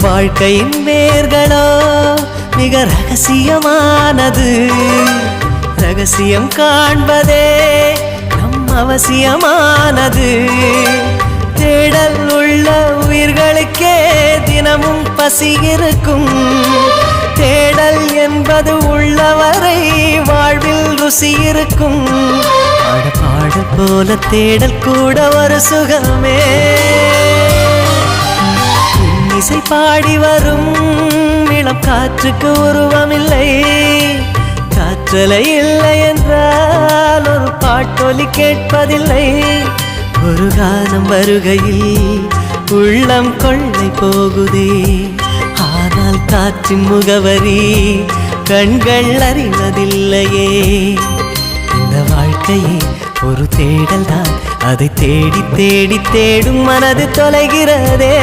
வாழ்க்கையின் வேர்களோ மிக ரகசியமானது. ரகசியம் காண்பதே நம் அவசியமானது. தேடல் உள்ள உயிர்களுக்கே தினமும் பசி இருக்கும். தேடல் என்பது உள்ளவரை வாழ்வில் ருசி இருக்கும். பாடல் போல தேடல் கூட ஒரு சுகமே. இசை பாடி வரும் இளம் காற்றுக்கு உருவமில்லை. காற்றலை இல்லை என்றால் ஒரு பாட்டொலி கேட்பதில்லை. ஒரு காலம் வருகையில் உள்ளம் கொள்ளை போகுதே. ஆனால் காற்றின் முகவரி கண்கள் அறிவதில்லையே. இந்த வாழ்க்கையே ஒரு தேடல் தான். அதை தேடி தேடி தேடும் மனது தொலைகிறதே.